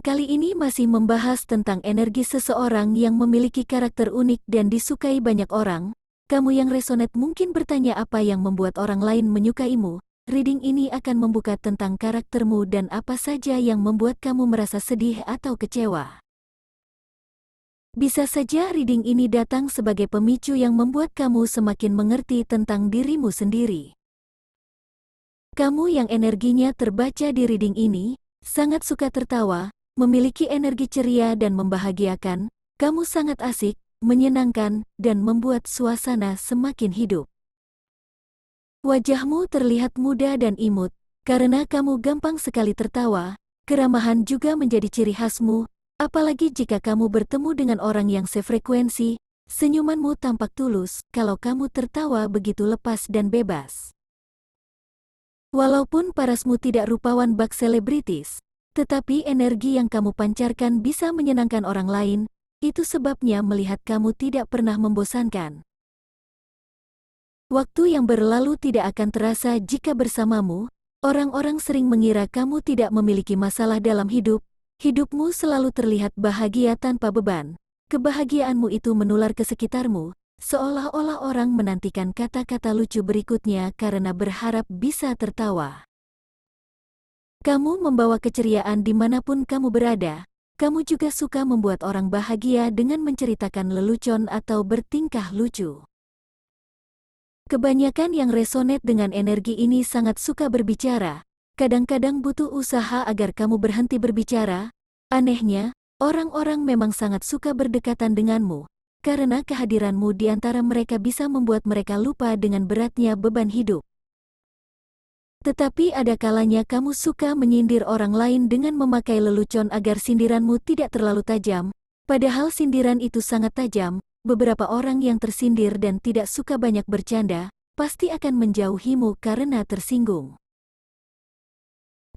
kali ini masih membahas tentang energi seseorang yang memiliki karakter unik dan disukai banyak orang. Kamu yang resonate mungkin bertanya apa yang membuat orang lain menyukaimu. Reading ini akan membuka tentang karaktermu dan apa saja yang membuat kamu merasa sedih atau kecewa. Bisa saja reading ini datang sebagai pemicu yang membuat kamu semakin mengerti tentang dirimu sendiri. Kamu yang energinya terbaca di reading ini, sangat suka tertawa, memiliki energi ceria dan membahagiakan, kamu sangat asik, menyenangkan, dan membuat suasana semakin hidup. Wajahmu terlihat muda dan imut, karena kamu gampang sekali tertawa, keramahan juga menjadi ciri khasmu, apalagi jika kamu bertemu dengan orang yang sefrekuensi, senyumanmu tampak tulus kalau kamu tertawa begitu lepas dan bebas. Walaupun parasmu tidak rupawan bak selebritis, tetapi energi yang kamu pancarkan bisa menyenangkan orang lain, itu sebabnya melihat kamu tidak pernah membosankan. Waktu yang berlalu tidak akan terasa jika bersamamu, orang-orang sering mengira kamu tidak memiliki masalah dalam hidup, hidupmu selalu terlihat bahagia tanpa beban, kebahagiaanmu itu menular ke sekitarmu, seolah-olah orang menantikan kata-kata lucu berikutnya karena berharap bisa tertawa. Kamu membawa keceriaan dimanapun kamu berada, kamu juga suka membuat orang bahagia dengan menceritakan lelucon atau bertingkah lucu. Kebanyakan yang resonate dengan energi ini sangat suka berbicara, kadang-kadang butuh usaha agar kamu berhenti berbicara. Anehnya, orang-orang memang sangat suka berdekatan denganmu, karena kehadiranmu di antara mereka bisa membuat mereka lupa dengan beratnya beban hidup. Tetapi ada kalanya kamu suka menyindir orang lain dengan memakai lelucon agar sindiranmu tidak terlalu tajam, padahal sindiran itu sangat tajam. Beberapa orang yang tersindir dan tidak suka banyak bercanda, pasti akan menjauhimu karena tersinggung.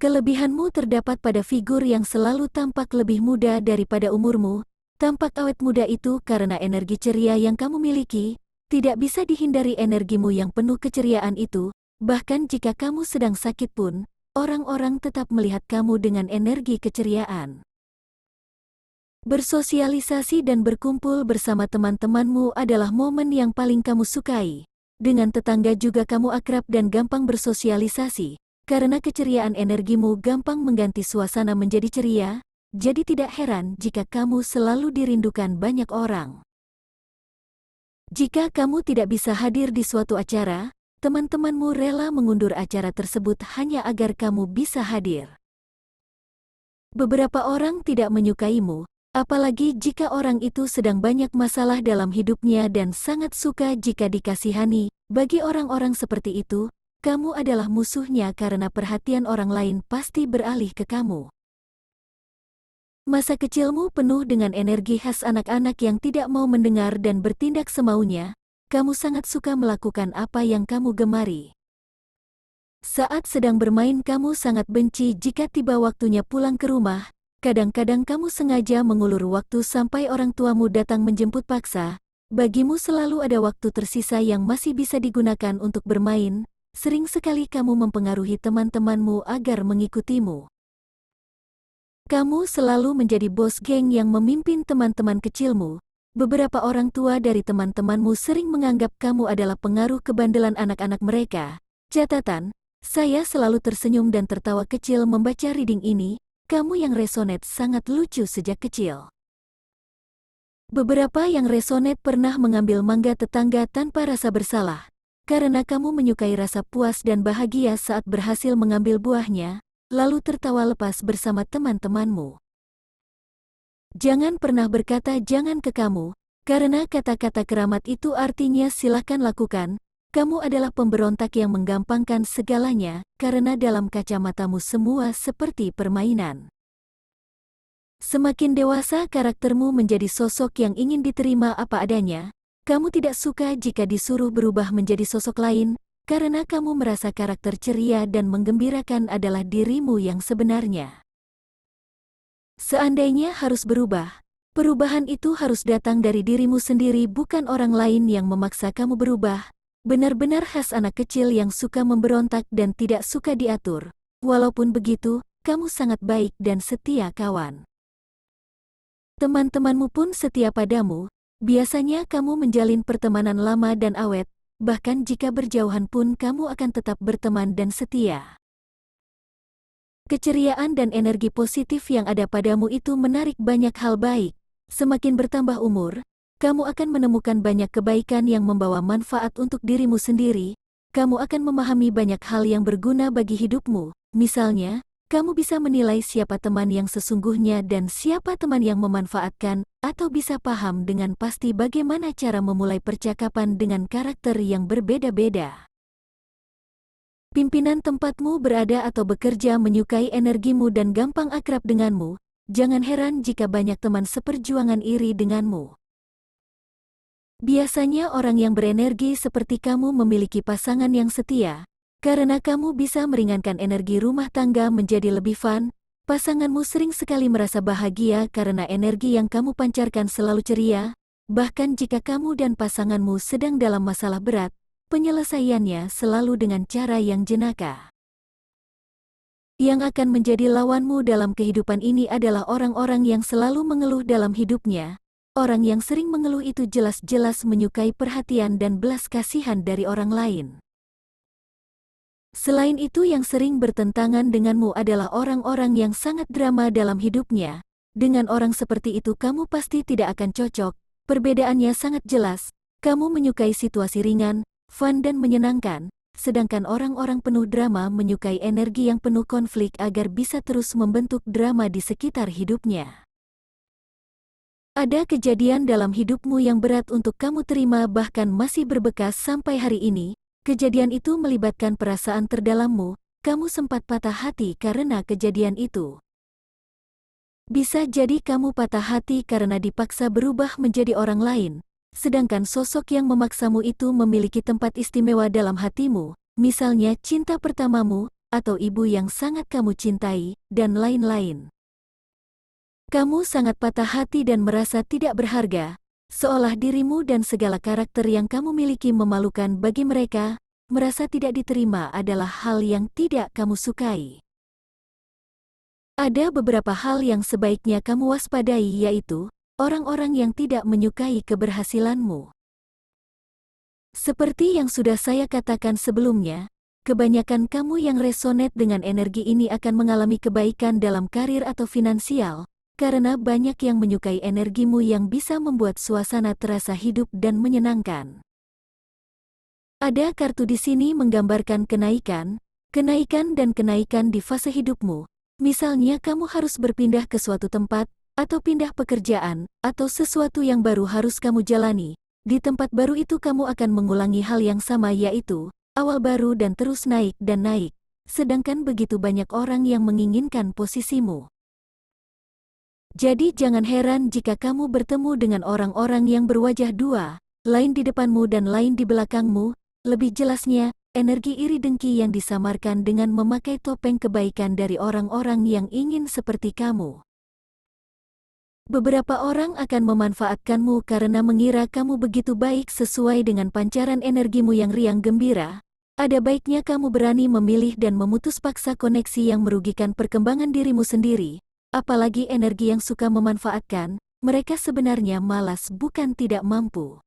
Kelebihanmu terdapat pada figur yang selalu tampak lebih muda daripada umurmu. Tampak awet muda itu karena energi ceria yang kamu miliki, tidak bisa dihindari energimu yang penuh keceriaan itu, bahkan jika kamu sedang sakit pun, orang-orang tetap melihat kamu dengan energi keceriaan. Bersosialisasi dan berkumpul bersama teman-temanmu adalah momen yang paling kamu sukai. Dengan tetangga juga kamu akrab dan gampang bersosialisasi, karena keceriaan energimu gampang mengganti suasana menjadi ceria. Jadi tidak heran jika kamu selalu dirindukan banyak orang. Jika kamu tidak bisa hadir di suatu acara, teman-temanmu rela mengundur acara tersebut hanya agar kamu bisa hadir. Beberapa orang tidak menyukaimu, apalagi jika orang itu sedang banyak masalah dalam hidupnya dan sangat suka jika dikasihani. Bagi orang-orang seperti itu, kamu adalah musuhnya karena perhatian orang lain pasti beralih ke kamu. Masa kecilmu penuh dengan energi khas anak-anak yang tidak mau mendengar dan bertindak semaunya. Kamu sangat suka melakukan apa yang kamu gemari. Saat sedang bermain kamu sangat benci jika tiba waktunya pulang ke rumah. Kadang-kadang kamu sengaja mengulur waktu sampai orang tuamu datang menjemput paksa. Bagimu selalu ada waktu tersisa yang masih bisa digunakan untuk bermain. Sering sekali kamu mempengaruhi teman-temanmu agar mengikutimu. Kamu selalu menjadi bos geng yang memimpin teman-teman kecilmu. Beberapa orang tua dari teman-temanmu sering menganggap kamu adalah pengaruh kebandelan anak-anak mereka. Catatan, saya selalu tersenyum dan tertawa kecil membaca reading ini. Kamu yang resonate sangat lucu sejak kecil. Beberapa yang resonate pernah mengambil mangga tetangga tanpa rasa bersalah. Karena kamu menyukai rasa puas dan bahagia saat berhasil mengambil buahnya, lalu tertawa lepas bersama teman-temanmu. Jangan pernah berkata jangan ke kamu, karena kata-kata keramat itu artinya silakan lakukan. Kamu adalah pemberontak yang menggampangkan segalanya, karena dalam kacamatamu semua seperti permainan. Semakin dewasa karaktermu menjadi sosok yang ingin diterima apa adanya. Kamu tidak suka jika disuruh berubah menjadi sosok lain, karena kamu merasa karakter ceria dan menggembirakan adalah dirimu yang sebenarnya. Seandainya harus berubah, perubahan itu harus datang dari dirimu sendiri bukan orang lain yang memaksa kamu berubah. Benar-benar khas anak kecil yang suka memberontak dan tidak suka diatur. Walaupun begitu, kamu sangat baik dan setia kawan. Teman-temanmu pun setia padamu, biasanya kamu menjalin pertemanan lama dan awet, bahkan jika berjauhan pun kamu akan tetap berteman dan setia. Keceriaan dan energi positif yang ada padamu itu menarik banyak hal baik. Semakin bertambah umur, kamu akan menemukan banyak kebaikan yang membawa manfaat untuk dirimu sendiri. Kamu akan memahami banyak hal yang berguna bagi hidupmu. Misalnya, kamu bisa menilai siapa teman yang sesungguhnya dan siapa teman yang memanfaatkan, atau bisa paham dengan pasti bagaimana cara memulai percakapan dengan karakter yang berbeda-beda. Pimpinan tempatmu berada atau bekerja menyukai energimu dan gampang akrab denganmu. Jangan heran jika banyak teman seperjuangan iri denganmu. Biasanya orang yang berenergi seperti kamu memiliki pasangan yang setia. Karena kamu bisa meringankan energi rumah tangga menjadi lebih fun, pasanganmu sering sekali merasa bahagia karena energi yang kamu pancarkan selalu ceria. Bahkan jika kamu dan pasanganmu sedang dalam masalah berat, penyelesaiannya selalu dengan cara yang jenaka. Yang akan menjadi lawanmu dalam kehidupan ini adalah orang-orang yang selalu mengeluh dalam hidupnya. Orang yang sering mengeluh itu jelas-jelas menyukai perhatian dan belas kasihan dari orang lain. Selain itu, yang sering bertentangan denganmu adalah orang-orang yang sangat drama dalam hidupnya. Dengan orang seperti itu kamu pasti tidak akan cocok. Perbedaannya sangat jelas. Kamu menyukai situasi ringan, fun dan menyenangkan, sedangkan orang-orang penuh drama menyukai energi yang penuh konflik agar bisa terus membentuk drama di sekitar hidupnya. Ada kejadian dalam hidupmu yang berat untuk kamu terima bahkan masih berbekas sampai hari ini. Kejadian itu melibatkan perasaan terdalammu, kamu sempat patah hati karena kejadian itu. Bisa jadi kamu patah hati karena dipaksa berubah menjadi orang lain, sedangkan sosok yang memaksamu itu memiliki tempat istimewa dalam hatimu, misalnya cinta pertamamu, atau ibu yang sangat kamu cintai, dan lain-lain. Kamu sangat patah hati dan merasa tidak berharga, seolah dirimu dan segala karakter yang kamu miliki memalukan bagi mereka. Merasa tidak diterima adalah hal yang tidak kamu sukai. Ada beberapa hal yang sebaiknya kamu waspadai, yaitu orang-orang yang tidak menyukai keberhasilanmu. Seperti yang sudah saya katakan sebelumnya, kebanyakan kamu yang resonate dengan energi ini akan mengalami kebaikan dalam karir atau finansial, karena banyak yang menyukai energimu yang bisa membuat suasana terasa hidup dan menyenangkan. Ada kartu di sini menggambarkan kenaikan dan kenaikan di fase hidupmu. Misalnya kamu harus berpindah ke suatu tempat, atau pindah pekerjaan, atau sesuatu yang baru harus kamu jalani. Di tempat baru itu kamu akan mengulangi hal yang sama, yaitu awal baru dan terus naik dan naik. Sedangkan begitu banyak orang yang menginginkan posisimu. Jadi jangan heran jika kamu bertemu dengan orang-orang yang berwajah dua, lain di depanmu dan lain di belakangmu. Lebih jelasnya, energi iri dengki yang disamarkan dengan memakai topeng kebaikan dari orang-orang yang ingin seperti kamu. Beberapa orang akan memanfaatkanmu karena mengira kamu begitu baik sesuai dengan pancaran energimu yang riang gembira. Ada baiknya kamu berani memilih dan memutus paksa koneksi yang merugikan perkembangan dirimu sendiri. Apalagi energi yang suka memanfaatkan, mereka sebenarnya malas bukan tidak mampu.